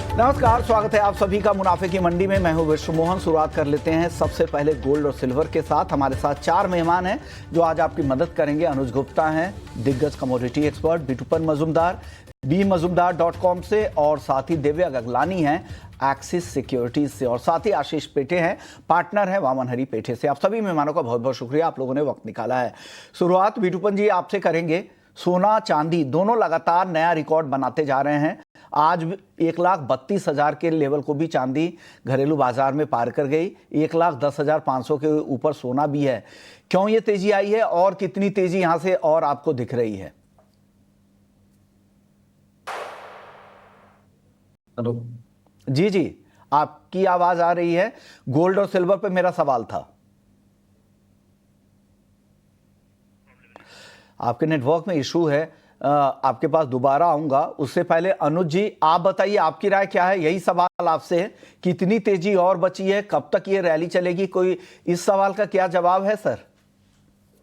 नमस्कार, स्वागत है आप सभी का मुनाफे की मंडी में। मैं हूं विश्व मोहन। शुरुआत कर लेते हैं सबसे पहले गोल्ड और सिल्वर के साथ। हमारे साथ 4 मेहमान हैं जो आज आपकी मदद करेंगे। अनुज गुप्ता हैं, दिग्गज कमोडिटी एक्सपर्ट, बिटूपन मजूमदार bmazumdar.com से, और साथ ही दिव्या गगलानी हैं एक्सिस सिक्योरिटीज से, और साथ ही आशीष पेठे हैं, पार्टनर हैं वामन हरी पेठे से। आप सभी मेहमानों का बहुत बहुत शुक्रिया, आप लोगों ने वक्त निकाला है। शुरुआत बिटूपन जी आपसे करेंगे। सोना चांदी दोनों लगातार नया रिकॉर्ड बनाते जा रहे हैं। आज 1,32,000 के लेवल को भी चांदी घरेलू बाजार में पार कर गई। 1,10,500 के ऊपर सोना भी है। क्यों ये तेजी आई है और कितनी तेजी यहां से और आपको दिख रही है? जी जी, आपकी आवाज आ रही है। गोल्ड और सिल्वर पे मेरा सवाल था। आपके नेटवर्क में इशू है, आपके पास दोबारा आऊंगा। उससे पहले अनुज जी आप बताइए, आपकी राय क्या है? यही सवाल आपसे है, कितनी तेजी और बची है, कब तक ये रैली चलेगी? कोई इस सवाल का क्या जवाब है sir?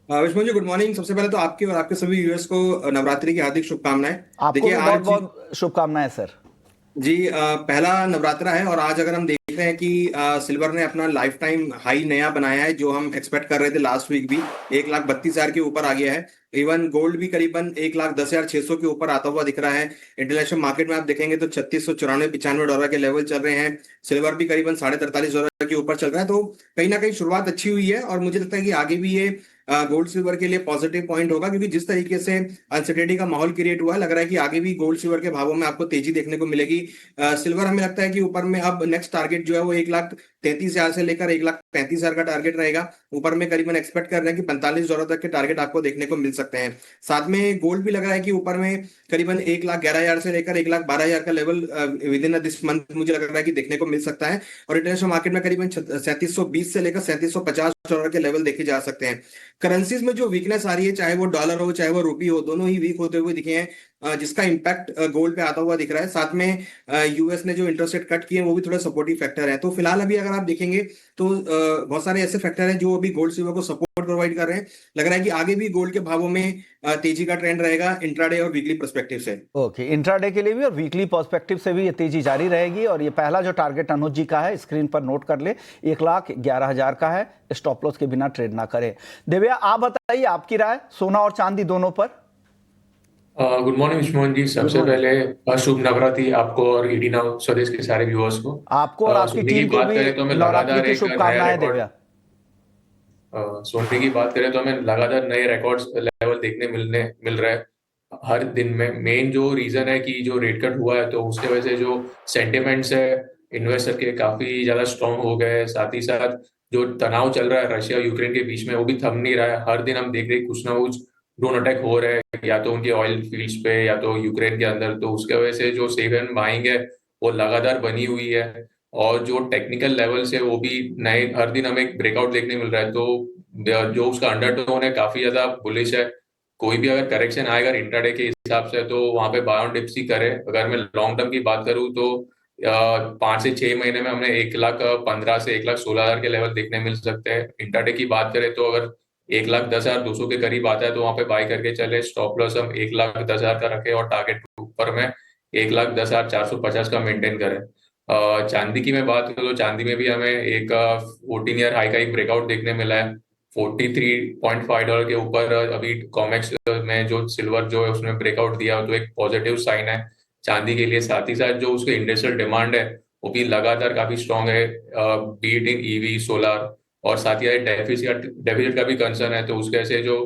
Vishnu ji, good morning. सबसे पहले तो आपके और आपके सभी व्यूअर्स को नवरात्रि की हार्दिक शुभकामनाएं। आपको देखिए भी बहुत आज बहुत शुभकामनाएं सर। जी पहला नवरात्रा है और आज अगर हम देख रहे हैं कि सिल्वर ने अपना लाइफ टाइम हाई नया बनाया है, जो हम एक्सपेक्ट कर रहे थे लास्ट वीक भी 1,32,000 के ऊपर आ गया है। इवन गोल्ड भी करीबन 1,10,600 के ऊपर आता हुआ दिख रहा है। इंटरनेशनल मार्केट में आप देखेंगे तो $3694-95 के लेवल चल रहे हैं। सिल्वर भी करीबन $43,500 के ऊपर चल रहा है। तो कहीं ना कहीं शुरुआत अच्छी हुई है और मुझे लगता है कि आगे भी ये गोल्ड सिल्वर के लिए पॉजिटिव पॉइंट होगा, क्योंकि जिस तरीके से अनसर्टेनिटी का माहौल क्रिएट हुआ है, लग रहा है कि आगे भी गोल्ड सिल्वर के भावों में आपको तेजी देखने को मिलेगी। सिल्वर हमें लगता है कि ऊपर में अब नेक्स्ट टारगेट जो है वो 1,33,000 से लेकर 1,35,000 का टारगेट रहेगा। ऊपर में करीबन एक्सपेक्ट कर रहे हैं कि $45 तक के टारगेट आपको देखने को मिल सकते हैं। साथ में गोल्ड भी लग रहा है कि ऊपर में करीबन 1,11,000 से लेकर 1,12,000 का level with in this month मुझे लग रहा है कि देखने को मिल सकता है। और इंटरनेशनल मार्केट में करीबन 3720 से लेकर $3750 के लेवल देखे जा सकते हैं। करेंसीज में जो वीकनेस आ रही है, चाहे वो डॉलर हो चाहे वो रुपी हो, दोनों ही वीक होते हुए दिखे हैं, जिसका इम्पैक्ट गोल्ड पे आता हुआ दिख रहा है। साथ में यूएस ने जो इंटरेस्ट रेट कट किए हैं वो भी थोड़ा सपोर्टिव फैक्टर है। तो फिलहाल अभी अगर आप देखेंगे तो बहुत सारे ऐसे फैक्टर हैं जो अभी गोल्ड सिल्वर को सपोर्ट प्रोवाइड कर रहे हैं। लग रहा है कि आगे भी गोल्ड के भावों में तेजी का ट्रेंड रहेगा इंट्राडे और वीकली पर्सपेक्टिव से। ओके, इंट्राडे के लिए भी और वीकली पर्सपेक्टिव से भी ये तेजी जारी रहेगी। और ये पहला जो टारगेट अनुज जी का है, स्क्रीन पर नोट कर ले, 1,11,000 का है। स्टॉप लॉस के बिना ट्रेड ना करें। दिव्या आप बताइए, आपकी राय सोना और चांदी दोनों पर? Good morning Vishnu ji. Good सबसे मॉर्निंग। पहले शुभ नवरात्रि आपको और ईडी नाउ स्वदेश के सारे व्यूअर्स को। आपको और आपकी सोने की टीम को बात भी करें तो हमें नवरात्रि लगातार की एक नया शुभकामनाएं रिकॉर्ड दिव्या। सोने की बात करें तो हमें लगातार नए रिकॉर्ड्स लेवल देखने मिल रहे हैं हर दिन में। मेन जो रीजन है कि जो रेट कट हुआ है, तो उसके वजह से जो सेंटिमेंट्स है इन्वेस्टर के काफी ज्यादा स्ट्रांग हो गए हैं। साथ ही साथ जो तनाव चल रहा है रशिया और यूक्रेन के बीच में, वो भी थम नहीं रहा है। हर दिन हम देख रहे हैं कुछ ना कुछ ड्रोन अटैक हो रहे हैं, या तो उनके ऑयल फील्ड्स पे या तो यूक्रेन के अंदर। तो उसके वजह से जो सेफ एंड बाइंग है वो लगातार बनी हुई है। और जो टेक्निकल लेवल से वो भी नए हर दिन हमें एक ब्रेकआउट देखने मिल रहा है। तो जो उसका अंडरटोन है काफी ज्यादा बुलिश है। कोई भी अगर करेक्शन आएगा इंट्राडे के हिसाब से, तो वहां पे बाय ऑन डिप्स ही करे। अगर मैं लॉन्ग टर्म की बात करूं तो 5 से 6 महीने में हमने 1,15,000 से 1,16,000 के लेवल देखने मिल सकते हैं। इंट्राडे की बात करें तो अगर 1,10,200 के करीब आता है तो वहां पे बाय करके चले। स्टॉप लॉस हम 1,10,000 का रखे और टारगेट ऊपर में 1,10,450 का मेंटेन करें। चांदी की मैं बात करूँ तो चांदी में भी हमें एक 14 ईयर हाई का एक ब्रेकआउट देखने मिला है। $43.5 के ऊपर अभी कॉमेक्स में जो सिल्वर जो है उसने ब्रेकआउट दिया, तो एक पॉजिटिव साइन है चांदी के लिए। साथ ही साथ जो उसके इंडस्ट्रियल डिमांड है वो भी लगातार काफी स्ट्रांग है, बीट इन ईवी सोलर। और साथ ही डेफिसिट का भी कंसर्न है, तो उसके से जो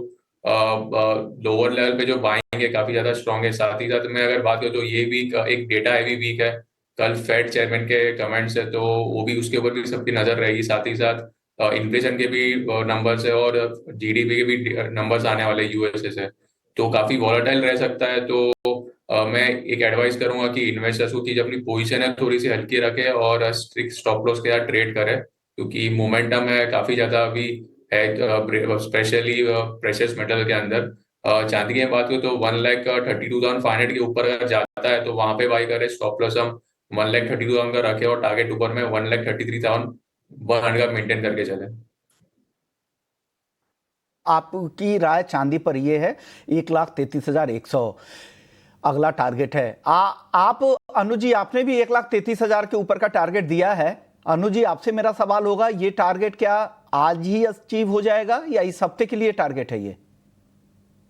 लोअर लेवल पे जो बाइंग है काफी ज्यादा स्ट्रांग है। साथ ही साथ मैं अगर बात करूँ तो ये वीक एक डेटा हैवी वीक है। कल फेड चेयरमैन के कमेंट्स है, तो वो भी उसके ऊपर भी सबकी नजर रहेगी। साथ ही साथ इन्फ्लेशन के भी नंबर्स है और जीडीपी के भी नंबर्स आने वाले यूएसए से। तो काफी वॉलेटाइल रह सकता है। तो मैं एक एडवाइस करूंगा कि इन्वेस्टर्स को कि जो अपनी पोजीशन है थोड़ी सी हल्की रखे और स्ट्रिक्ट स्टॉप लॉस के साथ ट्रेड करे, क्योंकि मोमेंटम है काफी ज्यादा अभी है, स्पेशली प्रेशियस मेटल के अंदर। चांदी की बात करूँ तो 1,32,500 के ऊपर अगर जाता है तो वहां पे बाई करे। स्टॉप लॉस हम 1,32,000 का रखे और टारगेट ऊपर में 1,33,100 का मेंटेन करके चले। आपकी राय चांदी पर यह है 1,33,100। अगला टारगेट है। आप अनुज जी, आपने भी 1,33,000 के ऊपर का टारगेट दिया है। अनुज जी, आपसे मेरा सवाल होगा, ये टारगेट क्या आज ही अचीव हो जाएगा या इस हफ्ते के लिए टारगेट है ये?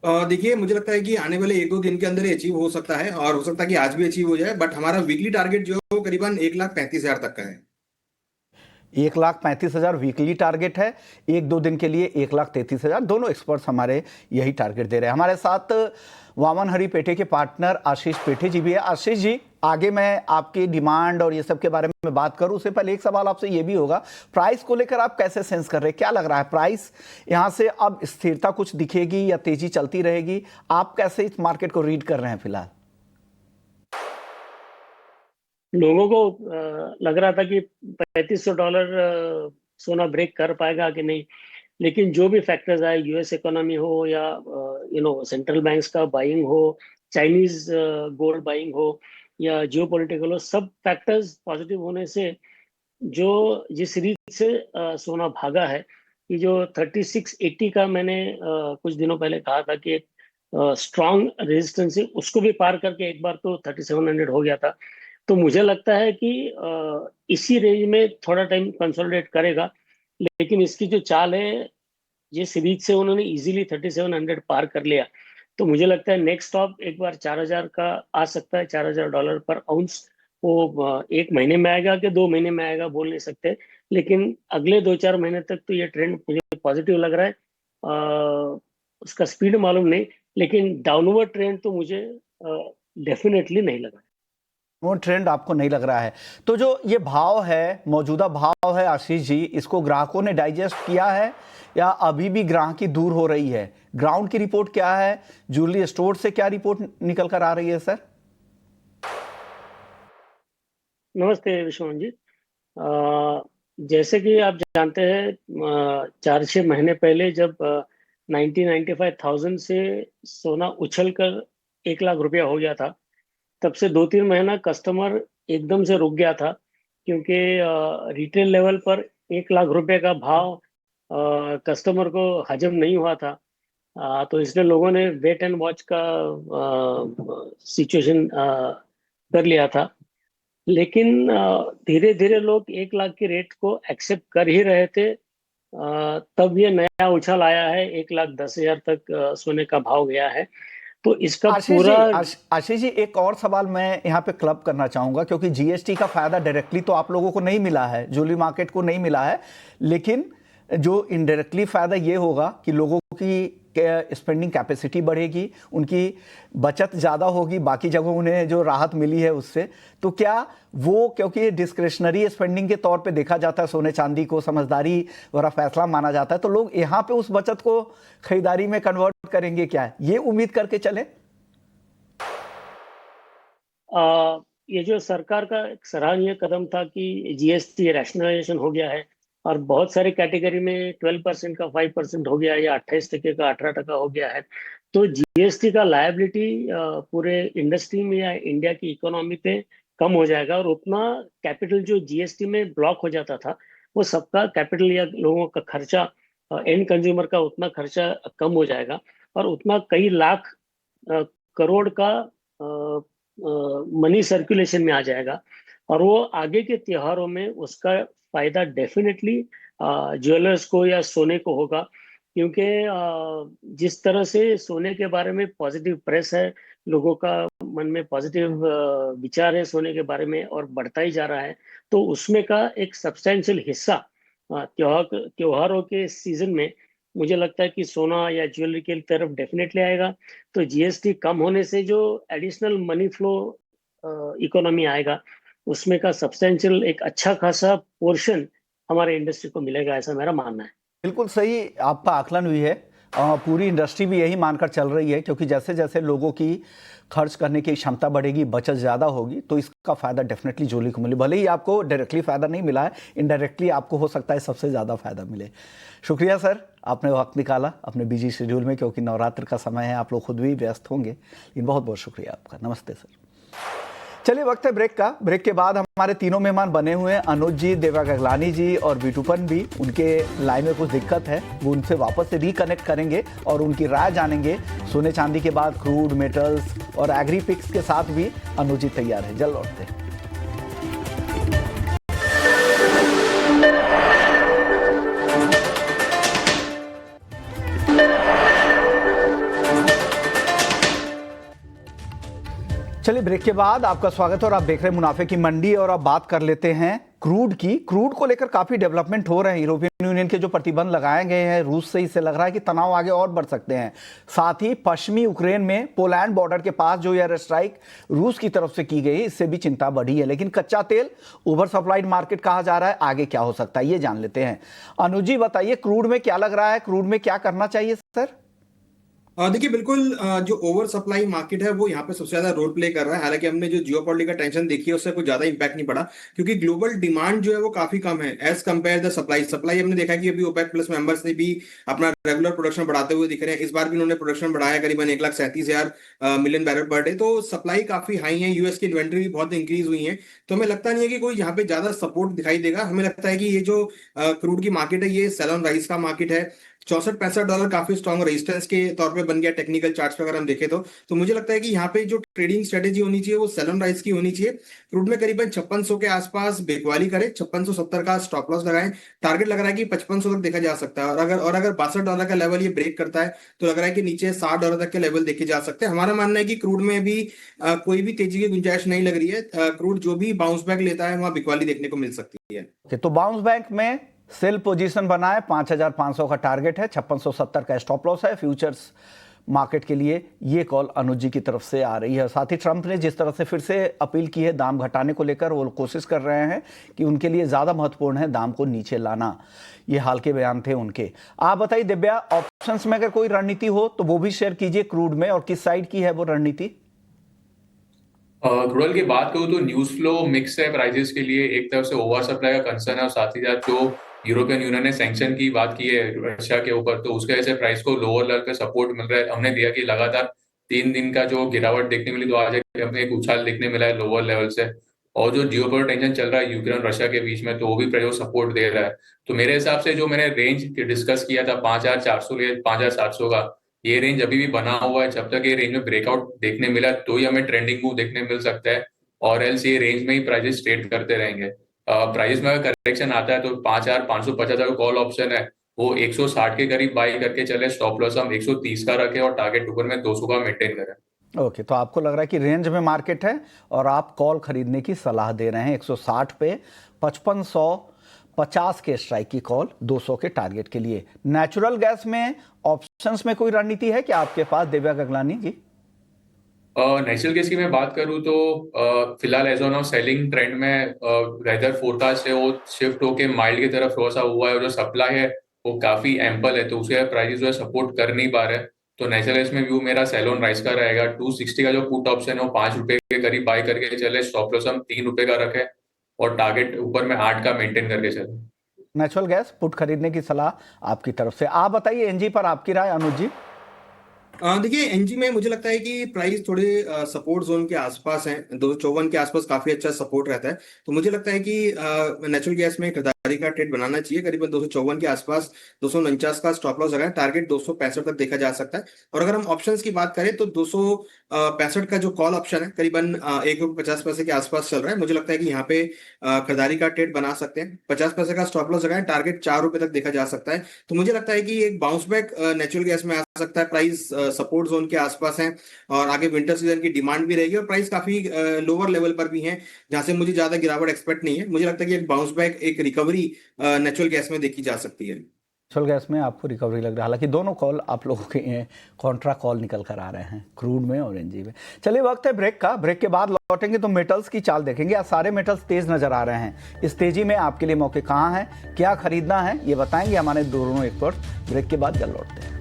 देखिए, मुझे लगता है कि आने वाले 1-2 दिन के अंदर ही अचीव हो सकता है, और हो सकता है कि आज भी अचीव हो जाए, बट हमारा वीकली टारगेट जो है वो करीबन 1,35,000 तक का है। 1,35,000 वीकली टारगेट है, 1-2 दिन के लिए 1,33,000। दोनों एक्सपर्ट्स हमारे यही टारगेट दे रहे हैं। हमारे साथ वामन हरी पेठे के पार्टनर आशीष पेठे जी भी है। आशीष जी, आगे मैं आपकी डिमांड और ये सब के बारे में बात करूं, उससे पहले एक सवाल आपसे ये भी होगा, प्राइस को लेकर आप कैसे सेंस कर रहे हैं? क्या लग रहा है, प्राइस यहां से अब स्थिरता कुछ दिखेगी या तेजी चलती रहेगी? आप कैसे इस मार्केट को रीड कर रहे हैं फिलहाल? लोगों को लग रहा था कि $3,500 सोना ब्रेक कर पाएगा कि नहीं, लेकिन जो भी फैक्टर्स आए, यूएस इकोनॉमी हो या सेंट्रल बैंक्स का बाइंग हो, चाइनीज गोल्ड बाइंग हो या जियोपॉलिटिकल हो, सब फैक्टर्स पॉजिटिव होने से जो जिस रीत से सोना भागा है, कि जो 3680 का मैंने कुछ दिनों पहले कहा था कि स्ट्रॉन्ग रेजिस्टेंस है, उसको भी पार करके एक बार तो 3700 हो गया था। तो मुझे लगता है कि इसी रेंज में थोड़ा टाइम कंसोलिडेट करेगा, लेकिन इसकी जो चाल है, जिस रीच से उन्होंने इजीली 3700 पार कर लिया, तो मुझे लगता है नेक्स्ट स्टॉप एक बार 4000 का आ सकता है, $4,000 पर आउंस। वो 1 महीने में आएगा कि 2 महीने में आएगा बोल नहीं सकते, लेकिन अगले 2-4 महीने तक तो ये ट्रेंड मुझे पॉजिटिव लग रहा है। उसका स्पीड मालूम नहीं, लेकिन डाउनवर्ड ट्रेंड तो मुझे डेफिनेटली नहीं लग रहा है। वो ट्रेंड आपको नहीं लग रहा है? तो जो ये भाव है, मौजूदा भाव है आशीष जी, इसको ग्राहकों ने डाइजेस्ट किया है या अभी भी ग्राहकी दूर हो रही है? ग्राउंड की रिपोर्ट क्या है? ज्वेलरी स्टोर से क्या रिपोर्ट निकल कर आ रही है सर? नमस्ते विश्वनाथ जी। जैसे कि आप जानते हैं, 4-6 महीने पहले जब 90-95,000 से सोना उछल कर 1 लाख रुपया हो गया था, तब से 2-3 महीना कस्टमर एकदम से रुक गया था, क्योंकि रिटेल लेवल पर 1 लाख रुपए का भाव कस्टमर को हजम नहीं हुआ था। तो इसलिए लोगों ने वेट एंड वॉच का सिचुएशन कर लिया था। लेकिन धीरे धीरे लोग 1 लाख के रेट को एक्सेप्ट कर ही रहे थे, तब ये नया उछाल आया है, 1,10,000 तक सोने का भाव गया है। तो इसका पूरा आशीष जी, एक और सवाल मैं यहाँ पे क्लब करना चाहूंगा, क्योंकि जीएसटी का फायदा डायरेक्टली तो आप लोगों को नहीं मिला है, ज्वेलरी मार्केट को नहीं मिला है, लेकिन जो इनडायरेक्टली फायदा ये होगा कि लोगों की स्पेंडिंग कैपेसिटी बढ़ेगी, उनकी बचत ज़्यादा होगी, बाकी जगहों उन्हें जो राहत मिली है उससे। तो क्या वो, क्योंकि डिस्क्रिशनरी स्पेंडिंग के तौर पे देखा जाता है, सोने चांदी को समझदारी वाला फैसला माना जाता है, तो लोग यहाँ पे उस बचत को खरीदारी में कन्वर्ट करेंगे, क्या ये उम्मीद करके चले? ये जो सरकार का एक सराहनीय कदम था कि जीएसटी रैशनलाइजेशन हो गया है, और बहुत सारी कैटेगरी में 12% का 5% हो गया, या 28% का 18% हो गया है। तो जीएसटी का लायबिलिटी पूरे इंडस्ट्री में या इंडिया की इकोनॉमी पे कम हो जाएगा, और उतना कैपिटल जो जीएसटी में ब्लॉक हो जाता था, वो सबका कैपिटल या लोगों का खर्चा, एंड कंज्यूमर का उतना खर्चा कम हो जाएगा, और उतना कई लाख करोड़ का मनी सर्कुलेशन में आ जाएगा, और वो आगे के त्योहारों में उसका फायदा डेफिनेटली ज्वेलर्स को या सोने को होगा। क्योंकि जिस तरह से सोने के बारे में पॉजिटिव प्रेस है, लोगों का मन में पॉजिटिव विचार है सोने के बारे में, और बढ़ता ही जा रहा है, तो उसमें का एक सब्सटेंशियल हिस्सा त्योहारों के सीजन में मुझे लगता है कि सोना या ज्वेलरी के तरफ डेफिनेटली आएगा। तो जीएसटी कम होने से जो एडिशनल मनी फ्लो इकोनॉमी आएगा, उसमें का सब्सटेंशियल एक अच्छा खासा पोर्शन हमारे इंडस्ट्री को मिलेगा, ऐसा मेरा मानना है। बिल्कुल सही आपका आकलन भी है, पूरी इंडस्ट्री भी यही मानकर चल रही है, क्योंकि जैसे जैसे लोगों की खर्च करने की क्षमता बढ़ेगी, बचत ज़्यादा होगी, तो इसका फ़ायदा डेफिनेटली ज्वेलरी को मिले। भले ही आपको डायरेक्टली फ़ायदा नहीं मिला है, इनडायरेक्टली आपको हो सकता है सबसे ज़्यादा फ़ायदा मिले। शुक्रिया सर, आपने वक्त निकाला अपने बिजी शेड्यूल में, क्योंकि नवरात्र का समय है, आप लोग खुद भी व्यस्त होंगे, लेकिन बहुत बहुत शुक्रिया आपका। नमस्ते सर। चलिए वक्त है ब्रेक का। ब्रेक के बाद हमारे तीनों मेहमान बने हुए हैं, अनुज जी, देवा गगलानी जी और विटुपन भी। उनके लाइन में कुछ दिक्कत है, वो उनसे वापस से रिकनेक्ट करेंगे और उनकी राय जानेंगे। सोने चांदी के बाद क्रूड, मेटल्स और एग्री पिक्स के साथ भी अनुज जी तैयार है। जल्द लौटते हैं। चलिए ब्रेक के बाद आपका स्वागत है और आप देख रहे हैं मुनाफे की मंडी। और अब बात कर लेते हैं क्रूड की। क्रूड को लेकर काफी डेवलपमेंट हो रहे हैं। यूरोपियन यूनियन के जो प्रतिबंध लगाए गए हैं रूस से, इससे लग रहा है कि तनाव आगे और बढ़ सकते हैं। साथ ही पश्चिमी यूक्रेन में पोलैंड बॉर्डर के पास जो एयर स्ट्राइक रूस की तरफ से की गई, इससे भी चिंता बढ़ी है। लेकिन कच्चा तेल ओवर सप्लाइड मार्केट कहा जा रहा है, आगे क्या हो सकता है ये जान लेते हैं। अनुज जी बताइए, क्रूड में क्या लग रहा है, क्रूड में क्या करना चाहिए सर? देखिए बिल्कुल, जो ओवर सप्लाई मार्केट है वो यहाँ पे सबसे ज्यादा रोल प्ले कर रहा है। हालांकि हमने जो जियोपॉलिटिकल टेंशन देखी है उससे कुछ ज्यादा इंपैक्ट नहीं पड़ा, क्योंकि ग्लोबल डिमांड जो है वो काफी कम है एज कंपेयर द सप्लाई। हमने देखा कि अभी ओपेक प्लस मेंबर्स ने भी अपना रेगुलर प्रोडक्शन बढ़ाते हुए दिख रहे हैं। इस बार भी उन्होंने प्रोडक्शन बढ़ाया करीबन 1,37,000 मिलियन बैरल पर डे। तो सप्लाई काफी हाई है, यूएस की इन्वेंट्री भी बहुत इंक्रीज हुई है। तो हमें लगता नहीं है कि कोई यहाँ पे ज्यादा सपोर्ट दिखाई देगा। हमें लगता है कि ये जो क्रूड की मार्केट है ये सेल ऑन राइज का मार्केट है। $64-65 काफी स्ट्रॉन्ग रेजिस्टेंस के तौर पे बन गया टेक्निकल चार्ट्स पे अगर हम देखें तो मुझे लगता है कि यहाँ पे जो ट्रेडिंग स्ट्रेटेजी होनी चाहिए वो सेल ऑन राइज की होनी चाहिए। क्रूड में करीबन 5600 के आसपास बिकवाली करे, 5670 का स्टॉप लॉस लगाएं। टारगेट लग रहा है कि 5500 तक देखा जा सकता है। और अगर $62 का लेवल ये ब्रेक करता है तो लग रहा है कि नीचे $60 तक के लेवल देखे जा सकते हैं। हमारा मानना है कि क्रूड में भी कोई भी तेजी की गुंजाइश नहीं लग रही है। क्रूड जो भी बाउंस बैक लेता है वहां बिकवाली देखने को मिल सकती है। तो बाउंस बैक में सेल पोजीशन बनाए, 5500 का टारगेट है, 5670 का स्टॉप लॉस है फ्यूचर्स मार्केट के लिए। ये कॉल अनुज जी की तरफ से आ रही है। साथ ही ट्रंप ने जिस तरह से फिर से अपील की है दाम घटाने को लेकर, वो कोशिश कर रहे हैं कि उनके लिए ज़्यादा महत्वपूर्ण है दाम को नीचे लाना। ये हाल के बयान थे उनके। आप बताइए दिव्या, ऑप्शंस में अगर कोई रणनीति हो तो वो भी शेयर कीजिए क्रूड में, और किस साइड की है वो रणनीति? क्रूड की बात करूँ तो न्यूज फ्लो मिक्स है प्राइजेस के लिए। एक तरफ से ओवर सप्लाई का कंसर्न है और साथ ही साथ जो यूरोपियन यूनियन ने सैंक्शन की बात की है रशिया के ऊपर, तो उसके वजह से प्राइस को लोअर लेवल पे सपोर्ट मिल रहा है। हमने दिया कि लगातार 3 दिन का जो गिरावट देखने मिली, तो आज एक उछाल देखने मिला है लोअर लेवल से। और जो जियोपॉलिटिकल टेंशन चल रहा है यूक्रेन और रशिया के बीच में, तो वो भी प्राइस को सपोर्ट दे रहा है। तो मेरे हिसाब से जो मैंने रेंज डिस्कस किया था 5400 या 5700 का, ये रेंज अभी भी बना हुआ है। जब तक ये रेंज में ब्रेकआउट देखने मिला तो ही हमें ट्रेंडिंग मूव देखने मिल सकता है, और एल्स ये रेंज में ही प्राइसेस ट्रेड करते रहेंगे। प्राइस में अगर करेक्शन आता है तो 5550 का कॉल ऑप्शन है, वो 160 के करीब बाई करके चले। स्टॉप लॉस हम 130 का रखें और टारगेट ऊपर में 200 का मेंटेन करें। ओके, तो आपको लग रहा है कि रेंज में मार्केट है और आप कॉल खरीदने की सलाह दे रहे हैं 160 पे, 5550 के स्ट्राइक की कॉल 200 के टारगेट के लिए। नेचुरल गैस में ऑप्शंस में कोई रणनीति है क्या आपके पास, दिव्या गगलानी जी? नेचुरल गैस की मैं बात करूं तो फिलहाल as on now selling trend में वेदर फोरकास्ट है वो शिफ्ट होके माइल्ड की तरफ थोड़ा सा हुआ है, और जो सप्लाई है वो काफी एम्पल है, तो उसके प्राइसेस जो है सपोर्ट कर नहीं पा रहे। तो नेचुरल गैस में व्यू मेरा सेल ऑन राइज का रहेगा। 260 का जो पुट ऑप्शन है वो ₹5 के करीब बाई करके चले। स्टॉप लॉस हम ₹3 का रखे और टारगेट ऊपर में 8 का मेंटेन करके चले। नेचुरल गैस पुट खरीदने की सलाह आपकी तरफ से। आप बताइए एनजी पर आपकी राय अनुज जी। देखिए एनजी में मुझे लगता है कि प्राइस थोड़े सपोर्ट जोन के आसपास है, 254 के आसपास काफी अच्छा सपोर्ट रहता है। तो मुझे लगता है कि नेचुरल गैस में खरीदारी का ट्रेड बनाना चाहिए। करीबन 254 के आसपास 249 का स्टॉप लॉस लगाए, टारगेट 265 तक देखा जा सकता है। और अगर हम ऑप्शंस की बात करें तो 265 का जो कॉल ऑप्शन है करीबन ₹1.50 के आसपास चल रहा है। मुझे लगता है कि यहाँ पे खरीदारी का ट्रेड बना सकते हैं। 50 पैसे का स्टॉप लॉस लगाए, टारगेट ₹4 तक देखा जा सकता है। तो मुझे लगता है कि एक बाउंस बैक नेचुरल गैस में आ सकता है। प्राइस सपोर्ट जोन के आसपास है और आगे विंटर सीजन की डिमांड भी रहेगी, और प्राइस काफी लोअर लेवल पर भी है जहां से मुझे ज्यादा गिरावट एक्सपेक्ट नहीं है। मुझे लगता है कि एक बाउंस बैक, एक रिकवरी नेचुरल गैस में देखी जा सकती है। नेचुरल गैस में आपको रिकवरी लग रहा है, हालांकि दोनों कॉल आप लोगों के कॉन्ट्रा कॉल निकल कर आ रहे हैं, क्रूड में और एनजी में। चलिए वक्त है ब्रेक का। ब्रेक के बाद लौटेंगे तो मेटल्स की चाल देखेंगे। आज सारे मेटल्स तेज नजर आ रहे हैं। इस तेजी में आपके लिए मौके कहाँ हैं, क्या खरीदना है, ये बताएंगे हमारे दोनों एक्सपर्ट। ब्रेक के बाद जल्द लौटते हैं।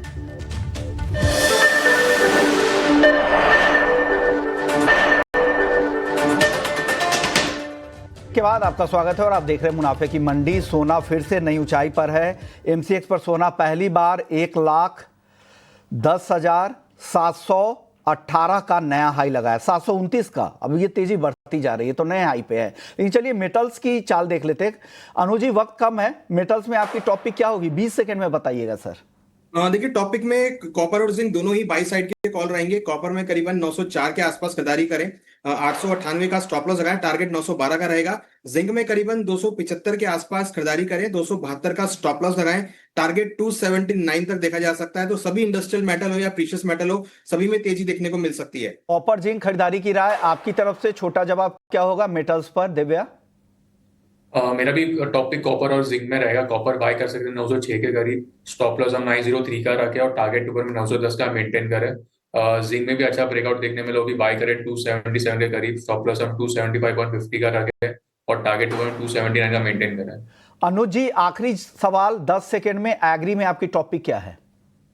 के बाद आपका स्वागत है और आप देख रहे हैं मुनाफे की मंडी। सोना फिर से नई ऊंचाई पर है। एमसीएक्स पर सोना पहली बार 1,10,718 का नया हाई लगा है, 729 का। अब ये तेजी बढ़ती बढ़ती जा रही है, तो नए हाई पे है। लेकिन चलिए मेटल्स की चाल देख लेते हैं। अनुज जी, वक्त कम है, मेटल्स में आपकी टॉपिक क्या होगी, 20 सेकंड में बताइएगा सर। देखिए, टॉपिक में कॉपर और जिंक दोनों ही बाई साइड के कॉल रहेंगे। कॉपर में करीबन 904 के आसपास खरीदारी करें, 898 का स्टॉप लॉस लगाएं, टारगेट 912 का रहेगा। जिंक में करीबन 275 के आसपास खरीदारी करें, 272 का स्टॉप लॉस लगाएं, टारगेट 279 तक देखा जा सकता है। तो सभी इंडस्ट्रियल मेटल हो या प्रीशियस मेटल हो, सभी में तेजी देखने को मिल सकती है। कॉपर जिंक खरीदारी की राय आपकी तरफ से, छोटा जवाब क्या होगा मेटल्स पर, दिव्या? मेरा भी टॉपिक कॉपर और जिंक में रहेगा। कॉपर बाय कर सकते हैं 906 के करीब, स्टॉप लॉस हम 903 का रखे और टारगेट ऊपर में 910 का मेंटेन करें। जिंक में भी अच्छा ब्रेकआउट देखने में भी बाय करें 277 के करीब, स्टॉप लॉस हम 275.50 का रखें और टारगेट ऊपर में 279 का मेंटेन करें। अनुज जी, आखिरी सवाल 10 सेकंड में, एग्री में आपकी टॉपिक क्या है?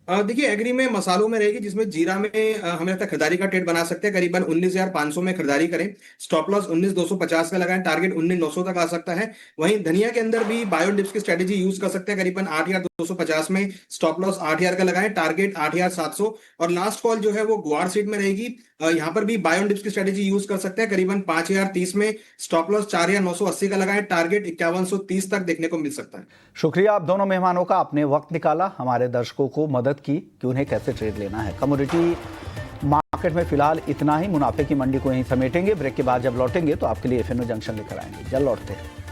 देखिए, एग्री में मसालों में रहेगी, जिसमें जीरा में हमें लगता है खरीदारी का ट्रेड बना सकते हैं। करीबन 19,500 में खरीदारी करें, स्टॉप लॉस 19,250 का लगाएं, टारगेट 19,900 तक आ सकता है। वहीं धनिया के अंदर भी बायो डिप्स की स्ट्रेटेजी यूज कर सकते हैं। करीबन 8,250 में स्टॉप लॉस 8,000 का लगाएं, टारगेट 8,700। और लास्ट कॉल जो है वो ग्वार सीड में रहेगी, यहाँ पर भी बायो डिप्स की स्ट्रेटेजी यूज कर सकते हैं। करीबन 5,030 में स्टॉप लॉस 4,980 का लगाएं, टारगेट 5,130 तक देखने को मिल सकता है। शुक्रिया आप दोनों मेहमानों का, आपने वक्त निकाला, हमारे दर्शकों को मदद की कि उन्हें कैसे ट्रेड लेना है। कमोडिटी मार्केट में फिलहाल इतना ही। मुनाफे की मंडी को यहीं समेटेंगे। ब्रेक के बाद जब लौटेंगे तो आपके लिए FNO जंक्शन लेकर आएंगे। जल्द लौटते हैं।